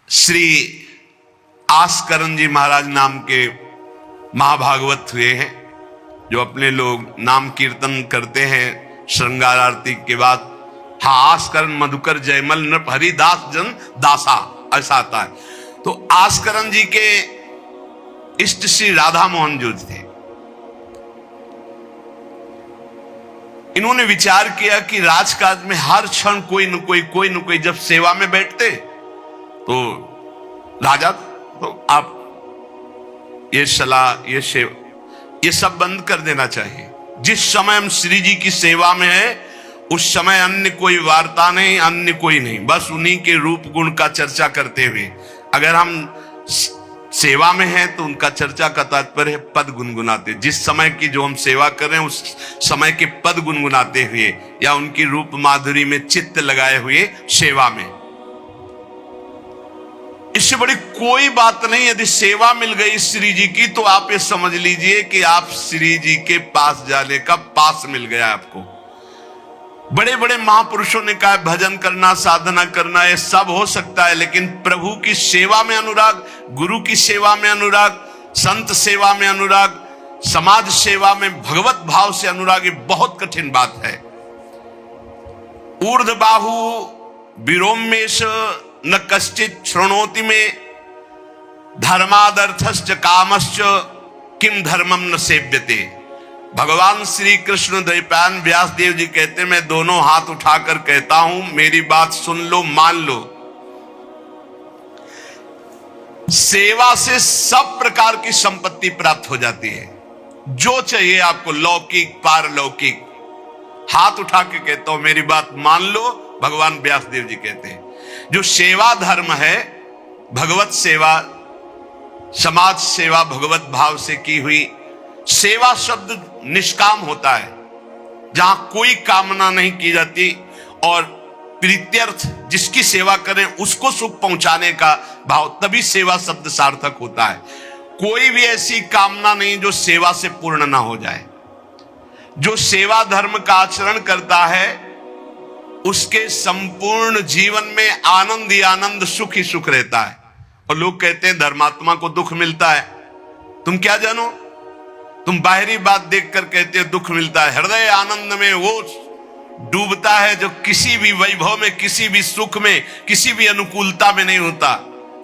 श्री आस्करण जी महाराज नाम के महाभागवत हुए हैं, जो अपने लोग नाम कीर्तन करते हैं श्रृंगार आरती के बाद। हाँ, आस्करण मधुकर जयमल नृप हरिदास जन दासा, ऐसा आता है। तो आस्करण जी के इष्ट श्री राधा मोहन जो थे, इन्होंने विचार किया कि राजकाज में हर क्षण कोई न कोई जब सेवा में बैठते तो राजा, तो आप ये सलाह, ये सेवा, ये सब बंद कर देना चाहिए। जिस समय हम श्री जी की सेवा में है उस समय अन्य कोई वार्ता नहीं, अन्य कोई नहीं, बस उन्हीं के रूप गुण का चर्चा करते हुए। अगर हम सेवा में हैं तो उनका चर्चा का तात्पर्य है पद गुनगुनाते, जिस समय की जो हम सेवा कर रहे हैं उस समय के पद गुनगुनाते हुए या उनकी रूप माधुरी में चित्त लगाए हुए सेवा में। इससे बड़ी कोई बात नहीं। यदि सेवा मिल गई श्री जी की तो आप ये समझ लीजिए कि आप श्री जी के पास जाने का पास मिल गया आपको। बड़े बड़े महापुरुषों ने कहा भजन करना, साधना करना, ये सब हो सकता है, लेकिन प्रभु की सेवा में अनुराग, गुरु की सेवा में अनुराग, संत सेवा में अनुराग, समाज सेवा में भगवत भाव से अनुराग, ये बहुत कठिन बात है। ऊर्ध्वबाहु विरोमेश न कश्चित शृणोति में धर्मादर्थश्च कामश्च किम धर्मम न सेव्यते। भगवान श्री कृष्ण द्वैपायन व्यास देव जी कहते हैं, मैं दोनों हाथ उठाकर कहता हूं, मेरी बात सुन लो, मान लो। सेवा से सब प्रकार की संपत्ति प्राप्त हो जाती है, जो चाहिए आपको, लौकिक पारलौकिक। हाथ उठा के कहता हूं, मेरी बात मान लो। भगवान व्यास देव जी कहते हैं जो सेवा धर्म है, भगवत सेवा, समाज सेवा भगवत भाव से की हुई सेवा, शब्द निष्काम होता है, जहां कोई कामना नहीं की जाती, और प्रीत्यर्थ, जिसकी सेवा करें उसको सुख पहुंचाने का भाव, तभी सेवा शब्द सार्थक होता है। कोई भी ऐसी कामना नहीं जो सेवा से पूर्ण ना हो जाए। जो सेवा धर्म का आचरण करता है उसके संपूर्ण जीवन में आनंद ही आनंद, सुख ही सुख रहता है। और लोग कहते हैं धर्मात्मा को दुख मिलता है। तुम क्या जानो, तुम बाहरी बात देखकर कहते हो दुख मिलता है। हृदय आनंद में वो डूबता है जो किसी भी वैभव में, किसी भी सुख में, किसी भी अनुकूलता में नहीं होता।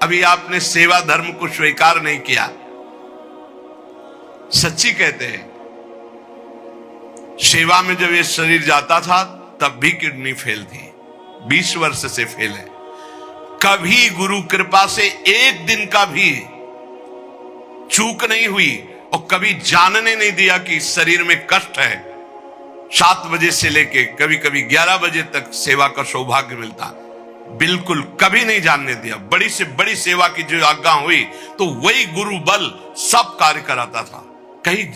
अभी आपने सेवा धर्म को स्वीकार नहीं किया। सच्ची कहते हैं, सेवा में जब ये शरीर जाता था तब भी किडनी फेल थी, 20 वर्ष से फेल है। कभी गुरु कृपा से एक दिन का भी चूक नहीं हुई, और कभी जानने नहीं दिया कि शरीर में कष्ट है। 7 बजे से लेके कभी कभी 11 बजे तक सेवा का सौभाग्य मिलता, बिल्कुल कभी नहीं जानने दिया। बड़ी से बड़ी सेवा की जो आज्ञा हुई तो वही गुरु बल सब कार्य कराता था। कहीं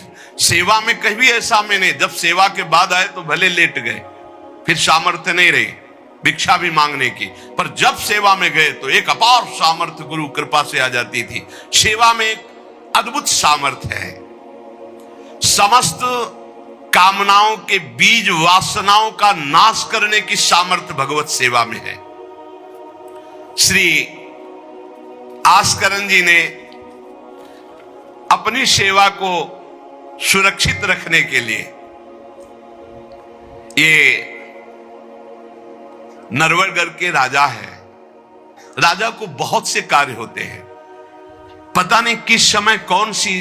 सेवा में कभी ऐसा में नहीं, जब सेवा के बाद आए तो भले लेट गए, फिर सामर्थ्य नहीं रही भिक्षा भी मांगने की, पर जब सेवा में गए तो एक अपार सामर्थ्य गुरु कृपा से आ जाती थी। सेवा में एक अद्भुत सामर्थ्य है। समस्त कामनाओं के बीज, वासनाओं का नाश करने की सामर्थ्य भगवत सेवा में है। श्री आस्करण जी ने अपनी सेवा को सुरक्षित रखने के लिए, ये नरवरगढ़ के राजा है। राजा को बहुत से कार्य होते हैं, पता नहीं किस समय कौन सी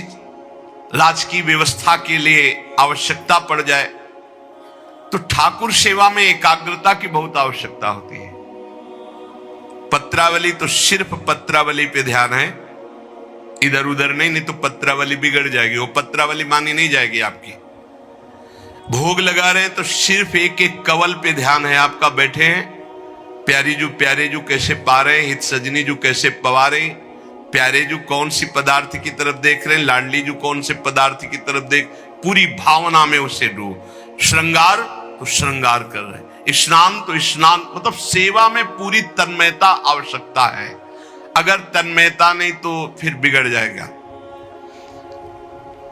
राजकीय व्यवस्था के लिए आवश्यकता पड़ जाए, तो ठाकुर सेवा में एकाग्रता की बहुत आवश्यकता होती है। पत्रावली तो सिर्फ पत्रावली पे ध्यान है, इधर उधर नहीं तो पत्रावली बिगड़ जाएगी, वो पत्रावली मानी नहीं जाएगी आपकी। भोग लगा रहे हैं तो सिर्फ एक एक कवल पे ध्यान है आपका। बैठे हैं, प्यारे जू कैसे पा रहे हैं, हित सजनी जू कैसे पवा रहे, प्यारे जू कौन सी पदार्थ की तरफ देख रहे हैं, लाडली जू कौन से पदार्थ की तरफ देख, पूरी भावना में उसे डूब। श्रृंगार तो श्रृंगार कर रहे हैं, स्नान तो स्नान, मतलब सेवा में पूरी तन्मयता आवश्यकता है। अगर तन्मयता नहीं तो फिर बिगड़ जाएगा।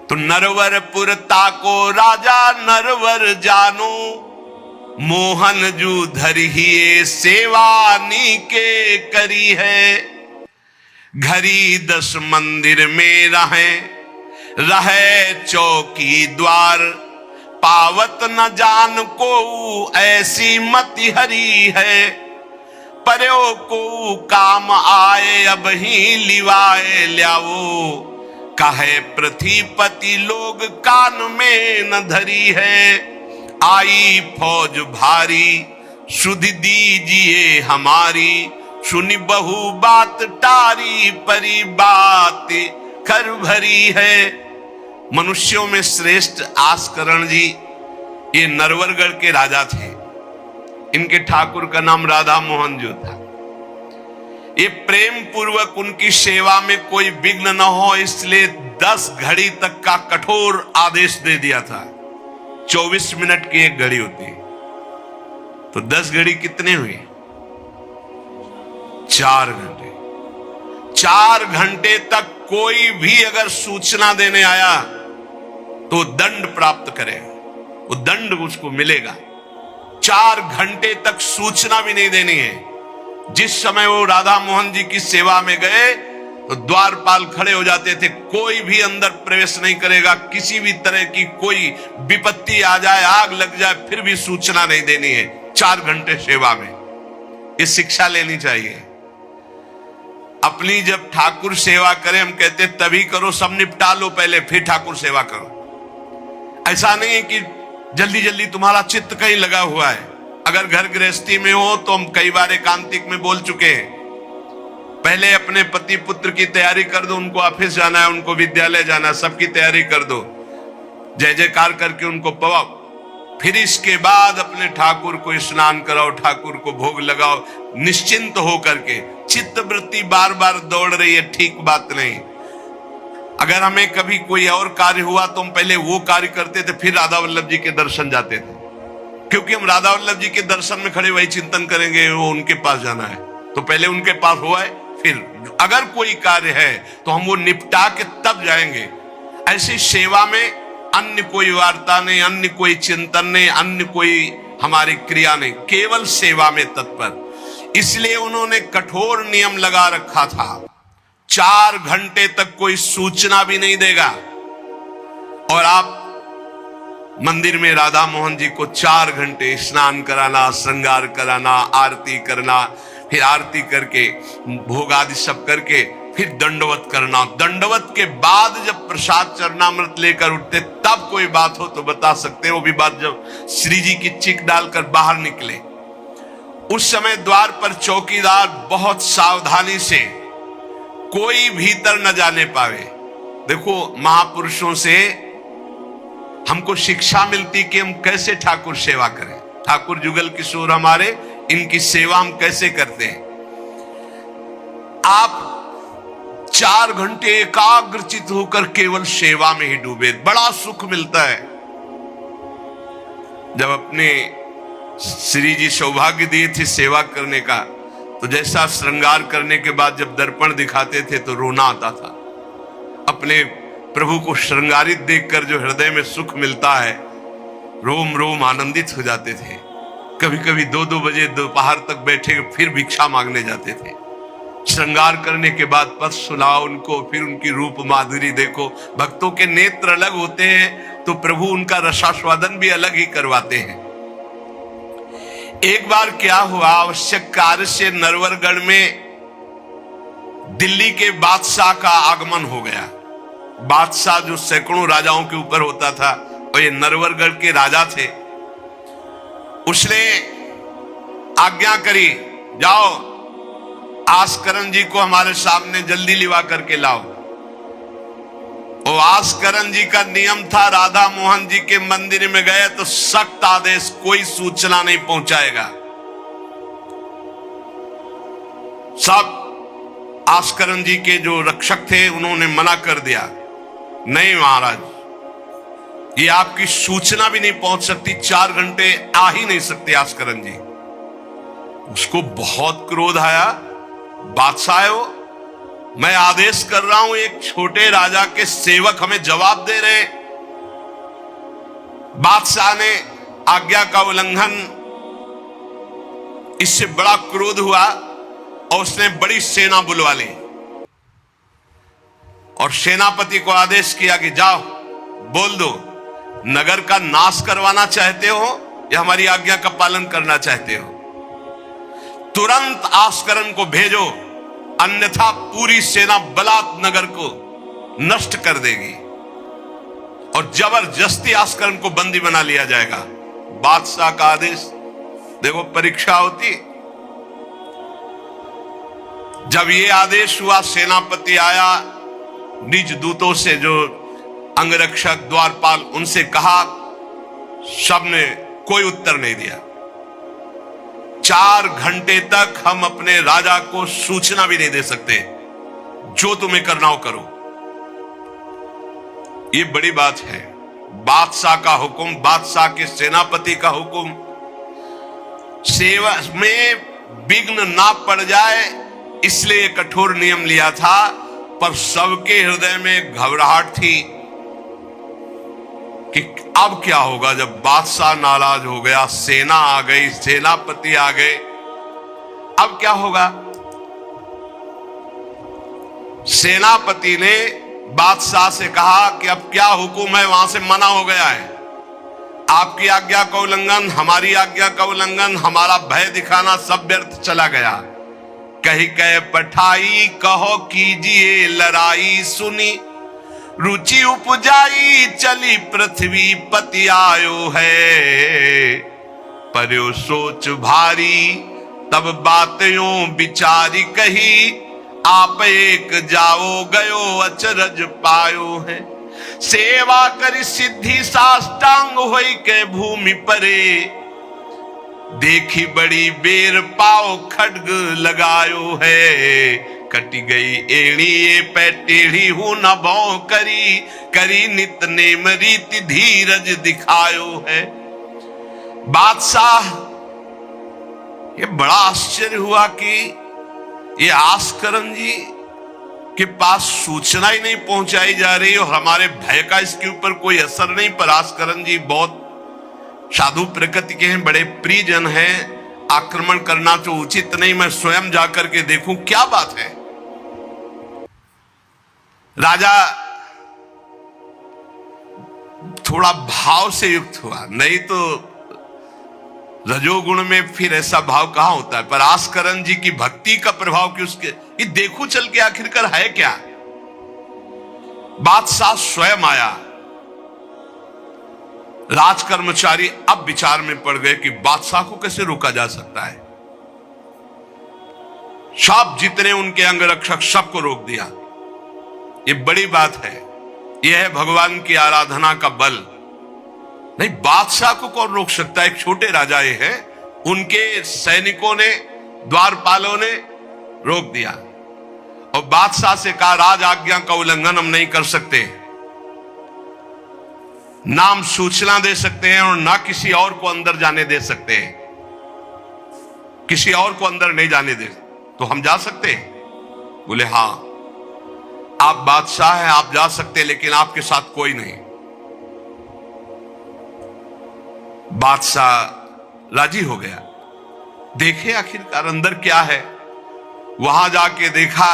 तो नरवरपुर ताको राजा नरवर जानो, मोहन जू धरिए सेवा नी के करी है। घड़ी 10 मंदिर में रहे चौकी द्वार, पावत न जान को ऐसी मति हरी है, पर्यो को काम आए अब ही लिवाए ल्याओ, कहे पृथ्वीपति लोग कान में न धरी है, आई फौज भारी सुध दीजिए हमारी, सुनी बहु बात टारी परी बात कर भरी है। मनुष्यों में श्रेष्ठ आस्करण जी ये नरवरगढ़ के राजा थे। इनके ठाकुर का नाम राधा मोहन जो था। ये प्रेम पूर्वक उनकी सेवा में कोई विघ्न न हो इसलिए 10 घड़ी तक का कठोर आदेश दे दिया था। 24 मिनट की एक घड़ी होती है तो 10 घड़ी कितने हुए? 4 घंटे। 4 घंटे तक कोई भी अगर सूचना देने आया तो दंड प्राप्त करे, वो दंड उसको मिलेगा। 4 घंटे तक सूचना भी नहीं देनी है। जिस समय वो राधा मोहन जी की सेवा में गए तो द्वारपाल खड़े हो जाते थे, कोई भी अंदर प्रवेश नहीं करेगा। किसी भी तरह की कोई विपत्ति आ जाए, आग लग जाए, फिर भी सूचना नहीं देनी है। 4 घंटे सेवा में ये शिक्षा लेनी चाहिए। अपनी जब ठाकुर सेवा करें हम कहते तभी करो, सब निपटा लो पहले फिर ठाकुर सेवा करो। ऐसा नहीं है कि जल्दी जल्दी तुम्हारा चित्त कहीं लगा हुआ है। अगर घर गृहस्थी में हो तो हम कई बार एकांतिक में बोल चुके हैं, पहले अपने पति पुत्र की तैयारी कर दो। उनको ऑफिस जाना है, उनको विद्यालय जाना है, सबकी तैयारी कर दो, जय जयकार करके उनको पवाओ। फिर इसके बाद अपने ठाकुर को स्नान कराओ, ठाकुर को भोग लगाओ, निश्चिंत हो करके। चित्त वृत्ति बार बार दौड़ रही है, ठीक बात नहीं। अगर हमें कभी कोई और कार्य हुआ तो हम पहले वो कार्य करते थे, फिर राधा वल्लभ जी के दर्शन जाते थे, क्योंकि हम राधा वल्लभ जी के दर्शन में खड़े वही चिंतन करेंगे, वो उनके पास जाना है तो पहले उनके पास हुआ है, फिर अगर कोई कार्य है तो हम वो निपटा के तब जाएंगे। ऐसी सेवा में अन्य कोई वार्ता नहीं, अन्य कोई चिंतन नहीं, अन्य कोई हमारी क्रिया नहीं, केवल सेवा में तत्पर। इसलिए उन्होंने कठोर नियम लगा रखा था, 4 घंटे तक कोई सूचना भी नहीं देगा। और आप मंदिर में राधा मोहन जी को 4 घंटे स्नान कराना, श्रृंगार कराना, आरती करना, फिर आरती करके भोग आदि सब करके फिर दंडवत करना। दंडवत के बाद जब प्रसाद चरणामृत लेकर उठते तब कोई बात हो तो बता सकते हैं। वो भी बात जब श्री जी की चिक डालकर बाहर निकले, उस समय द्वार पर चौकीदार बहुत सावधानी से कोई भीतर न जाने पावे। देखो महापुरुषों से हमको शिक्षा मिलती कि हम कैसे ठाकुर सेवा करें। ठाकुर जुगल किशोर हमारे, इनकी सेवा हम कैसे करते हैं। आप 4 घंटे एकाग्रचित होकर केवल सेवा में ही डूबे, बड़ा सुख मिलता है। जब अपने श्री जी सौभाग्य दिए थे सेवा करने का, तो जैसा श्रृंगार करने के बाद जब दर्पण दिखाते थे तो रोना आता था। अपने प्रभु को श्रृंगारित देखकर जो हृदय में सुख मिलता है, रोम रोम आनंदित हो जाते थे। कभी कभी 2-2 बजे दोपहर तक बैठे फिर भिक्षा मांगने जाते थे। श्रृंगार करने के बाद पद सुनाओ उनको, फिर उनकी रूप माधुरी देखो। भक्तों के नेत्र अलग होते हैं तो प्रभु उनका रसास्वादन भी अलग ही करवाते हैं। एक बार क्या हुआ, आवश्यक कार्य से नरवरगढ़ में दिल्ली के बादशाह का आगमन हो गया। बादशाह जो सैकड़ों राजाओं के ऊपर होता था और ये नरवरगढ़ के राजा थे, उसने आज्ञा करी, जाओ आस्करण जी को हमारे सामने जल्दी लिवा करके लाओ। और आस्करण जी का नियम था, राधा मोहन जी के मंदिर में गए तो सख्त आदेश, कोई सूचना नहीं पहुंचाएगा। सब आस्करण जी के जो रक्षक थे उन्होंने मना कर दिया, नहीं महाराज, ये आपकी सूचना भी नहीं पहुंच सकती, 4 घंटे आ ही नहीं सकते आस्करण जी। उसको बहुत क्रोध आया, बादशाह हो, मैं आदेश कर रहा हूं, एक छोटे राजा के सेवक हमें जवाब दे रहे। बादशाह ने आज्ञा का उल्लंघन, इससे बड़ा क्रोध हुआ और उसने बड़ी सेना बुलवा ली। और सेनापति को आदेश किया कि जाओ बोल दो, नगर का नाश करवाना चाहते हो या हमारी आज्ञा का पालन करना चाहते हो? तुरंत आस्करन को भेजो, अन्यथा पूरी सेना बलात् नगर को नष्ट कर देगी और जबरदस्ती आस्करन को बंदी बना लिया जाएगा। बादशाह का आदेश। देखो परीक्षा होती। जब यह आदेश हुआ, सेनापति आया, निज दूतों से जो अंगरक्षक द्वारपाल उनसे कहा, सबने कोई उत्तर नहीं दिया। 4 घंटे तक हम अपने राजा को सूचना भी नहीं दे सकते, जो तुम्हें करना हो करो। ये बड़ी बात है। बादशाह का हुक्म, बादशाह के सेनापति का हुक्म, सेवा में विघ्न ना पड़ जाए इसलिए कठोर नियम लिया था। पर सबके हृदय में घबराहट थी कि अब क्या होगा जब बादशाह नाराज हो गया, सेना आ गई, सेनापति आ गए, अब क्या होगा? सेनापति ने बादशाह से कहा कि अब क्या हुक्म है? वहां से मना हो गया है। आपकी आज्ञा का उल्लंघन, हमारी आज्ञा का उल्लंघन, हमारा भय दिखाना सब व्यर्थ चला गया। कही कह पठाई, कहो कीजिए लड़ाई, सुनी रुचि उपजाई, चली पृथ्वी पति आयो है। पर्यो सोच भारी, तब बात यूं विचारी कही, आप एक जाओ गयो अचरज पायो है। सेवा करी सिद्धि साष्टांग होई के भूमि परे, देखी बड़ी बेर पाओ खड्ग लगायो है। कटी गई एड़ी ये पैटेढ़ी हूं न भौ करी, करी नित नेम रीति धीरज दिखायो है। बादशाह ये बड़ा आश्चर्य हुआ कि ये आस्करन जी के पास सूचना ही नहीं पहुंचाई जा रही और हमारे भय का इसके ऊपर कोई असर नहीं। पर आस्करन जी बहुत साधु प्रकृति के हैं, बड़े प्रियजन हैं, आक्रमण करना तो उचित नहीं, मैं स्वयं जाकर के देखूं क्या बात है। राजा थोड़ा भाव से युक्त हुआ, नहीं तो रजोगुण में फिर ऐसा भाव कहां होता है। पर आस्करन जी की भक्ति का प्रभाव कि उसके ये देखो चल के आखिरकार है क्या। बादशाह स्वयं आया। राज कर्मचारी अब विचार में पड़ गए कि बादशाह को कैसे रोका जा सकता है। सब जितने उनके अंगरक्षक सबको रोक दिया। ये बड़ी बात है। यह है भगवान की आराधना का बल। नहीं, बादशाह को कौन रोक सकता है? एक छोटे राजा ये हैं, उनके सैनिकों ने, द्वारपालों ने रोक दिया और बादशाह से कहा राज आज्ञा का उल्लंघन हम नहीं कर सकते, नाम सूचना दे सकते हैं और ना किसी और को अंदर जाने दे सकते हैं। किसी और को अंदर नहीं जाने दे तो हम जा सकते हैं? बोले हां, आप बादशाह हैं, आप जा सकते हैं, लेकिन आपके साथ कोई नहीं। बादशाह राजी हो गया। देखे आखिरकार अंदर क्या है। वहां जाके देखा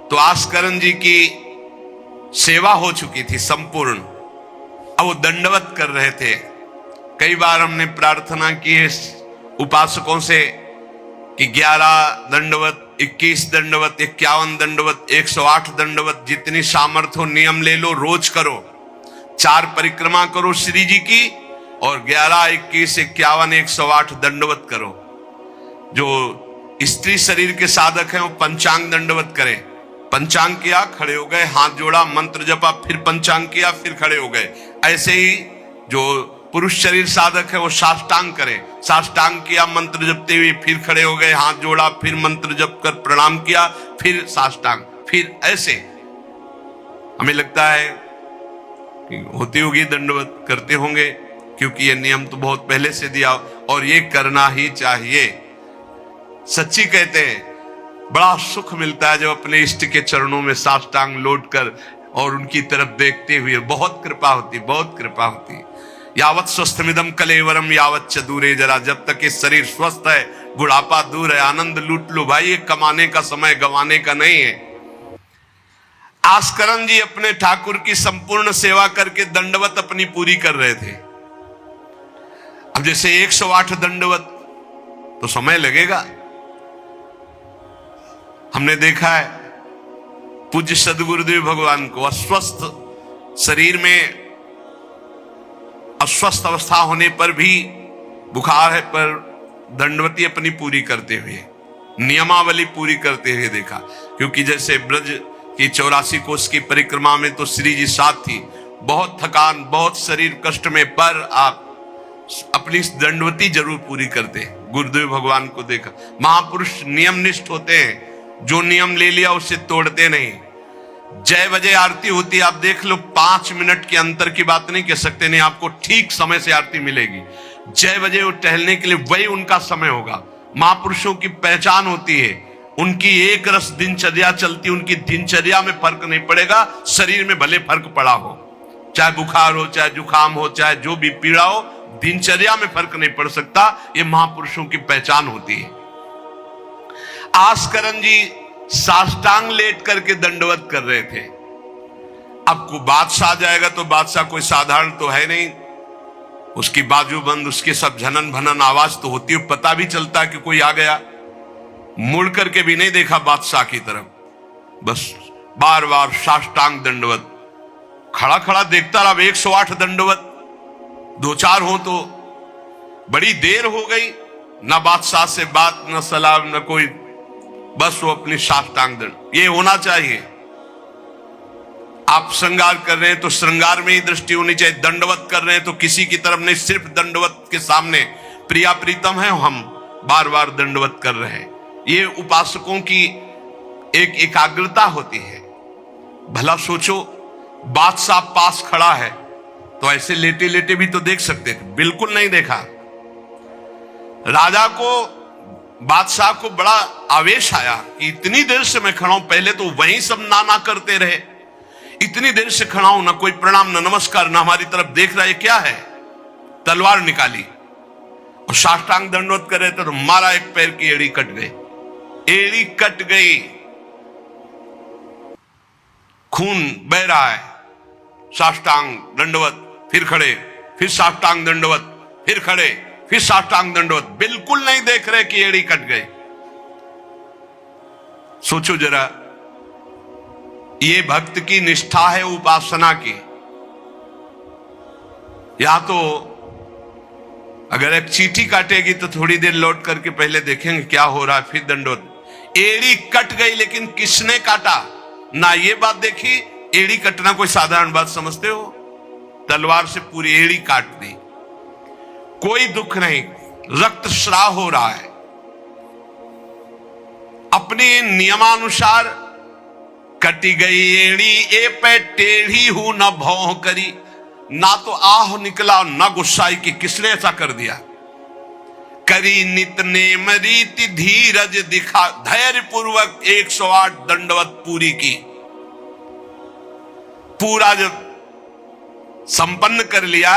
तो आस्करन जी की सेवा हो चुकी थी संपूर्ण। अब वो दंडवत कर रहे थे। कई बार हमने प्रार्थना की है उपासकों से कि 11 दंडवत, 21 दंडवत, 51 दंडवत, 108 दंडवत, जितनी सामर्थ्य हो नियम ले लो, रोज करो। 4 परिक्रमा करो श्री जी की और 11, 21, 51, 108 दंडवत करो। जो स्त्री शरीर के साधक हैं वो पंचांग दंडवत करें। पंचांग किया, खड़े हो गए, हाथ जोड़ा, मंत्र जपा, फिर पंचांग किया, फिर खड़े हो गए। ऐसे ही जो पुरुष शरीर साधक है वो साष्टांग करे। साष्टांग किया मंत्र जपते हुए, फिर खड़े हो गए, हाथ जोड़ा, फिर मंत्र जप कर प्रणाम किया, फिर साष्टांग, फिर ऐसे। हमें लगता है कि होती होगी दंडवत, करते होंगे, क्योंकि ये नियम तो बहुत पहले से दिया और ये करना ही चाहिए। सच्ची कहते हैं बड़ा सुख मिलता है जब अपने इष्ट के चरणों में साष्टांग लौट कर और उनकी तरफ देखते हुए। बहुत कृपा होती, बहुत कृपा होती। यावत स्वस्थमिदम कलेवरम यावत च दूरे जरा, जब तक ये शरीर स्वस्थ है बुढ़ापा दूर है। आनंद लूट लो भाई, ये कमाने का समय गंवाने का नहीं है। आस्करन जी अपने ठाकुर की संपूर्ण सेवा करके दंडवत अपनी पूरी कर रहे थे। अब जैसे 108 दंडवत तो समय लगेगा। हमने देखा है पूज्य सदगुरुदेव भगवान को अस्वस्थ शरीर में, अस्वस्थ अवस्था होने पर भी, बुखार है पर दंडवती अपनी पूरी करते हुए, नियमावली पूरी करते हुए देखा। क्योंकि जैसे ब्रज की 84 कोस की परिक्रमा में तो श्री जी साथ थी, बहुत थकान, बहुत शरीर कष्ट में, पर आप अपनी दंडवती जरूर पूरी करते। गुरुदेव भगवान को देखा। महापुरुष नियमनिष्ठ होते हैं, जो नियम ले लिया उससे तोड़ते नहीं। जय बजे आरती होती, आप देख लो, 5 मिनट के अंतर की बात नहीं कह सकते, नहीं, आपको ठीक समय से आरती मिलेगी। जय बजे वो टहलने के लिए वही उनका समय होगा। महापुरुषों की पहचान होती है, उनकी एक रस दिनचर्या चलती, उनकी दिनचर्या में फर्क नहीं पड़ेगा, शरीर में भले फर्क पड़ा हो, चाहे बुखार हो, चाहे जुकाम हो, चाहे जो भी पीड़ा हो, दिनचर्या में फर्क नहीं पड़ सकता। ये महापुरुषों की पहचान होती है। आस्करन जी साष्टांग लेट करके दंडवत कर रहे थे। अब को बादशाह जाएगा तो बादशाह कोई साधारण तो है नहीं, उसकी बाजूबंद, उसके सब झनन भनन आवाज तो होती है, पता भी चलता कि कोई आ गया। मुड़ करके भी नहीं देखा बादशाह की तरफ, बस बार बार साष्टांग दंडवत, खड़ा खड़ा देखता रहा। 108 दंडवत, 2-4 हो तो बड़ी देर हो गई, ना बादशाह से बात, ना सलाम, ना कोई, बस वो अपनी साष्टांग दंड। ये होना चाहिए। आप श्रृंगार कर रहे हैं तो श्रृंगार में ही दृष्टि होनी चाहिए। दंडवत कर रहे हैं तो किसी की तरफ नहीं, सिर्फ दंडवत के सामने प्रिया प्रीतम है, हम बार बार दंडवत कर रहे हैं। ये उपासकों की एक एकाग्रता होती है। भला सोचो, बादशाह पास खड़ा है तो ऐसे लेटे लेटे भी तो देख सकते थे, बिल्कुल नहीं देखा। राजा को, बादशाह को बड़ा आवेश आया कि इतनी देर से मैं खड़ा हूं, पहले तो वहीं सब नाना करते रहे, इतनी देर से खड़ा हूं, ना कोई प्रणाम, ना नमस्कार, ना हमारी तरफ देख रहा है, क्या है। तलवार निकाली और साष्टांग दंडवत कर रहे थे तो मारा, एक पैर की एड़ी कट गई, एड़ी कट गई, खून बह रहा है। साष्टांग दंडवत, फिर खड़े, फिर साष्टांग दंडवत, फिर खड़े, फिर साष्टांग दंडवत, बिल्कुल नहीं देख रहे कि एड़ी कट गई। सोचो जरा, ये भक्त की निष्ठा है उपासना की। या तो अगर एक चींटी काटेगी तो थोड़ी देर लौट करके पहले देखेंगे क्या हो रहा है, फिर दंडवत। एड़ी कट गई, लेकिन किसने काटा, ना ये बात देखी। एड़ी कटना कोई साधारण बात समझते हो? तलवार से पूरी एड़ी काट दी, कोई दुख नहीं, रक्तस्राव हो रहा है। अपने नियमानुसार कटी गई एड़ी, ए पे टेढ़ी हूं न भौं करी, ना तो आह निकला ना गुस्साई कि किसने ऐसा कर दिया। करी नित नेम रीति धीरज दिखा, धैर्य पूर्वक 108 दंडवत पूरी की। पूरा जब संपन्न कर लिया,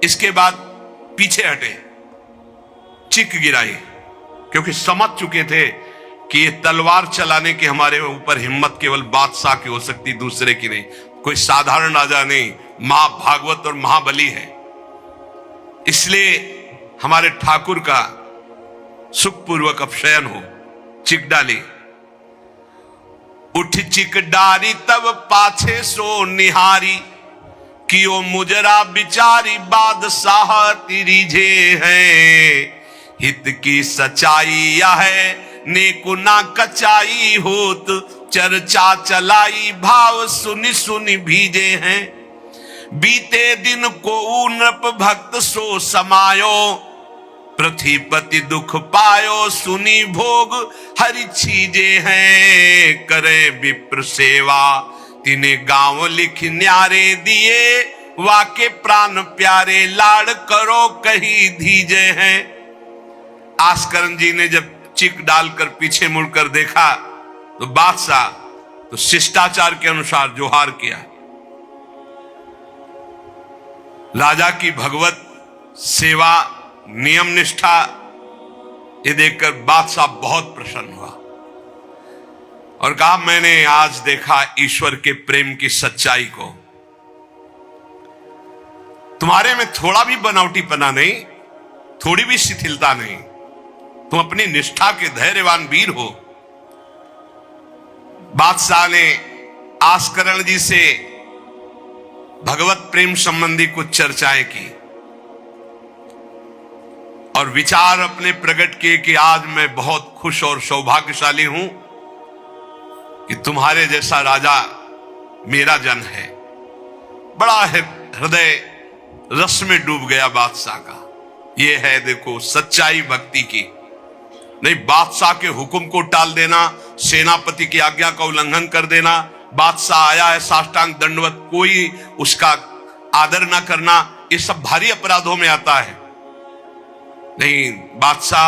इसके बाद पीछे हटे, चिक गिराई, क्योंकि समझ चुके थे कि ये तलवार चलाने की हमारे ऊपर हिम्मत केवल बादशाह की हो सकती, दूसरे की नहीं। कोई साधारण राजा नहीं, महाभागवत और महाबली है। इसलिए हमारे ठाकुर का सुखपूर्वक अपशयन हो। चिक डाली, उठ चिक डारी तब पाछे सो निहारी, कियो मुजरा बिचारी बादशाह तिरिझे हैं। हित की सच्चाई यह है नेको ना कचाई होत, चर्चा चलाई भाव सुनि सुनि भीजे हैं। बीते दिन को नृप भक्त सो समायो, पृथ्वीपति दुख पायो सुनी भोग हरि छीजे हैं। करे विप्र सेवा तिने गांव लिख न्यारे दिए, वाके प्राण प्यारे लाड़ करो कही धीजे हैं। आस्करन जी ने जब चिक डालकर पीछे मुड़कर देखा तो बादशाह तो शिष्टाचार के अनुसार जोहार किया। राजा की भगवत सेवा, नियम निष्ठा, ये देखकर बादशाह बहुत प्रसन्न हुआ और कहा, मैंने आज देखा ईश्वर के प्रेम की सच्चाई को। तुम्हारे में थोड़ा भी बनावटीपना नहीं, थोड़ी भी शिथिलता नहीं। तुम अपनी निष्ठा के धैर्यवान वीर हो। बादशाह ने आस्करण जी से भगवत प्रेम संबंधी कुछ चर्चाएं की और विचार अपने प्रकट किए कि आज मैं बहुत खुश और सौभाग्यशाली हूं कि तुम्हारे जैसा राजा मेरा जन है। बड़ा हृदय रस में डूब गया बादशाह का। यह है देखो सच्चाई भक्ति की। नहीं बादशाह के हुक्म को टाल देना, सेनापति की आज्ञा का उल्लंघन कर देना, बादशाह आया है साष्टांग दंडवत, कोई उसका आदर ना करना, ये सब भारी अपराधों में आता है। नहीं बादशाह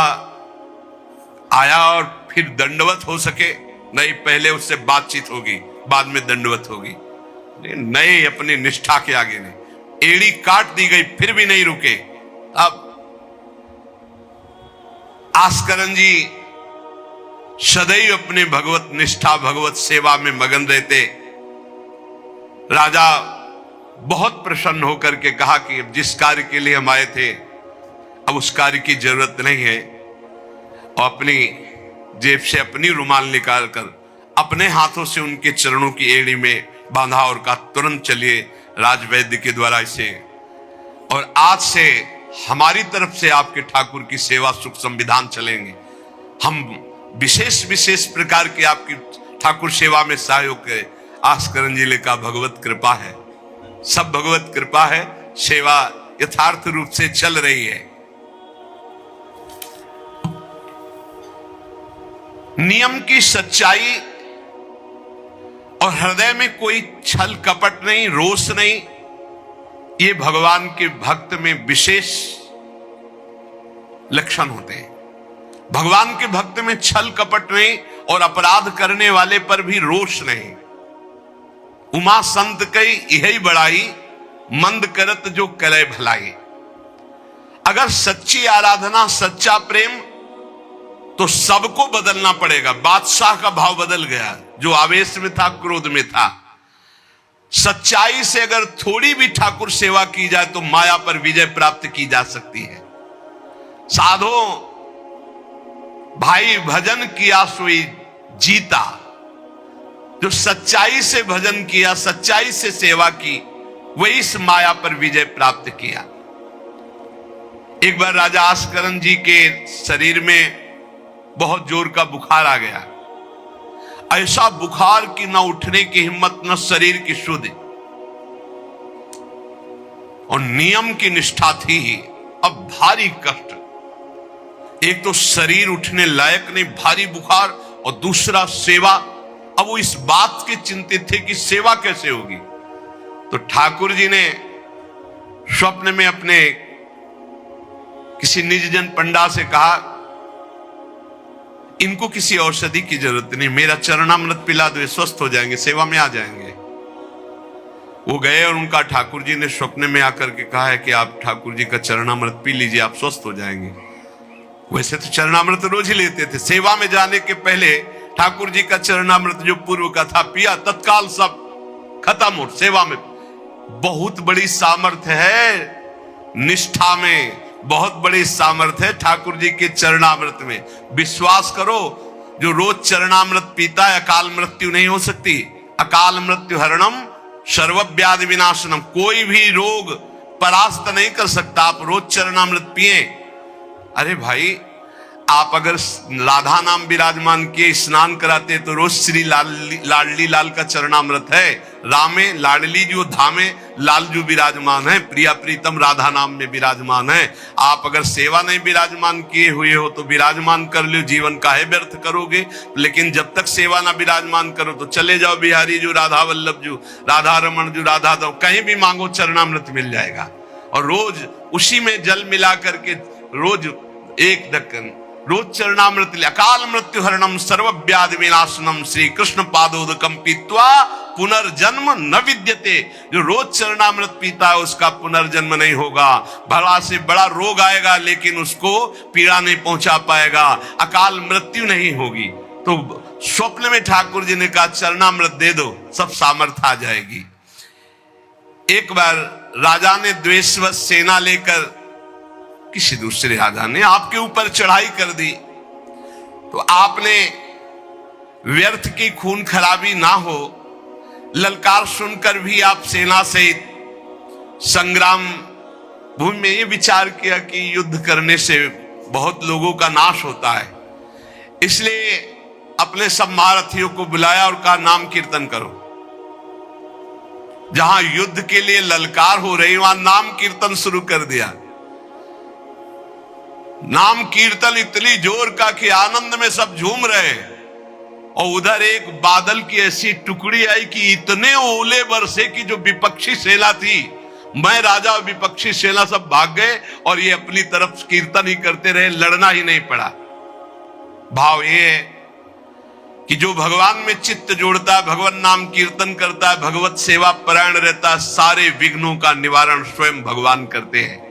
आया और फिर दंडवत हो सके, नहीं पहले उससे बातचीत होगी, बाद में दंडवत होगी। नहीं अपनी निष्ठा के आगे नहीं, एड़ी काट दी गई फिर भी नहीं रुके। अब आस्करण जी सदैव अपने भगवत निष्ठा भगवत सेवा में मगन रहते। राजा बहुत प्रसन्न होकर के कहा कि जिस कार्य के लिए हम आए थे अब उस कार्य की जरूरत नहीं है, और अपनी जेब से अपनी रुमाल निकालकर अपने हाथों से उनके चरणों की एड़ी में बांधा और कहा, तुरंत चलिए राजवैद्य के द्वारा इसे, और आज से हमारी तरफ से आपके ठाकुर की सेवा सुख संविधान चलेंगे। हम विशेष विशेष प्रकार की आपकी ठाकुर सेवा में सहयोग करें। आस्करण जी ने कहा, भगवत कृपा है, सब भगवत कृपा है, सेवा यथार्थ रूप से चल रही है। नियम की सच्चाई और हृदय में कोई छल कपट नहीं, रोष नहीं, ये भगवान के भक्त में विशेष लक्षण होते हैं। भगवान के भक्त में छल कपट नहीं और अपराध करने वाले पर भी रोष नहीं। उमा संत कई यही बड़ाई, मंद करत जो करे भलाई। अगर सच्ची आराधना सच्चा प्रेम तो सबको बदलना पड़ेगा। बादशाह का भाव बदल गया, जो आवेश में था क्रोध में था। सच्चाई से अगर थोड़ी भी ठाकुर सेवा की जाए तो माया पर विजय प्राप्त की जा सकती है। साधो भाई भजन किया सोई जीता, जो सच्चाई से भजन किया, सच्चाई से सेवा की, वही इस माया पर विजय प्राप्त किया। एक बार राजा आस्करण जी के शरीर में बहुत जोर का बुखार आ गया। ऐसा बुखार कि न उठने की हिम्मत, न शरीर की शुद्धि, और नियम की निष्ठा थी ही। अब भारी कष्ट, एक तो शरीर उठने लायक नहीं, भारी बुखार, और दूसरा सेवा। अब वो इस बात के चिंतित थे कि सेवा कैसे होगी। तो ठाकुर जी ने स्वप्न में अपने किसी निजजन पंडा से कहा, इनको किसी औषधि की जरूरत नहीं, मेरा चरणामृत पिला दो, स्वस्थ हो जाएंगे, सेवा में आ जाएंगे। वो गए और उनका ठाकुर जी ने स्वप्न में आकर के कहा है कि आप ठाकुर जी का चरणामृत पी लीजिए, आप स्वस्थ हो जाएंगे। वैसे तो चरणामृत रोज ही लेते थे, सेवा में जाने के पहले ठाकुर जी का चरणामृत जो पूर्व का था पिया, तत्काल सब खत्म हो। सेवा में बहुत बड़ी सामर्थ्य है, निष्ठा में बहुत बड़ी सामर्थ्य है ठाकुर जी के चरणामृत में। विश्वास करो, जो रोज चरणामृत पीता है अकाल मृत्यु नहीं हो सकती। अकाल मृत्यु हरणम सर्वव्याधि विनाशनम, कोई भी रोग परास्त नहीं कर सकता। आप रोज चरणामृत पिए। अरे भाई, आप अगर राधा नाम विराजमान किए स्नान कराते तो रोज श्री लाडली लाल का चरणामृत है। रामे लाडली जो धामे लाल जो विराजमान है, प्रिया प्रीतम राधा नाम में विराजमान है। आप अगर सेवा नहीं विराजमान किए हुए हो तो विराजमान कर लो, जीवन काहे व्यर्थ करोगे। लेकिन जब तक सेवा ना विराजमान करो तो चले जाओ बिहारी जो, राधा वल्लभ जो, राधा रमन जो, राधा दो, कहीं भी मांगो चरणामृत मिल जाएगा। और रोज उसी में जल मिला करके रोज एक ढक्कन रोज चरणामृत ले। अकाल मृत्यु हरणम सर्वव्याधि विनाशनम श्री कृष्ण पादोदकम पीत्वा पुनर्जन्म न विद्यते। जो रोज चरणामृत पीता है उसका पुनर्जन्म नहीं होगा। बड़ा से बड़ा रोग आएगा लेकिन उसको पीड़ा नहीं पहुंचा पाएगा, अकाल मृत्यु नहीं होगी। तो स्वप्न में ठाकुर जी ने कहा चरणामृत दे दो, सब सामर्थ आ जाएगी। एक बार राजा ने द्वेषवश सेना लेकर किसी दूसरे राजा ने आपके ऊपर चढ़ाई कर दी, तो आपने व्यर्थ की खून खराबी ना हो, ललकार सुनकर भी आप सेना सहित संग्राम भूमि में ये विचार किया कि युद्ध करने से बहुत लोगों का नाश होता है, इसलिए अपने सब महारथियों को बुलाया और कहा नाम कीर्तन करो। जहां युद्ध के लिए ललकार हो रही वहां नाम कीर्तन शुरू कर दिया। नाम कीर्तन इतनी जोर का कि आनंद में सब झूम रहे, और उधर एक बादल की ऐसी टुकड़ी आई कि इतने ओले बरसे कि जो विपक्षी सेना थी, मैं राजा और विपक्षी सेना सब भाग गए और ये अपनी तरफ कीर्तन ही करते रहे, लड़ना ही नहीं पड़ा। भाव ये है कि जो भगवान में चित्त जोड़ता है, भगवान नाम कीर्तन करता है, भगवत सेवा परायण रहता है, सारे विघ्नों का निवारण स्वयं भगवान करते हैं।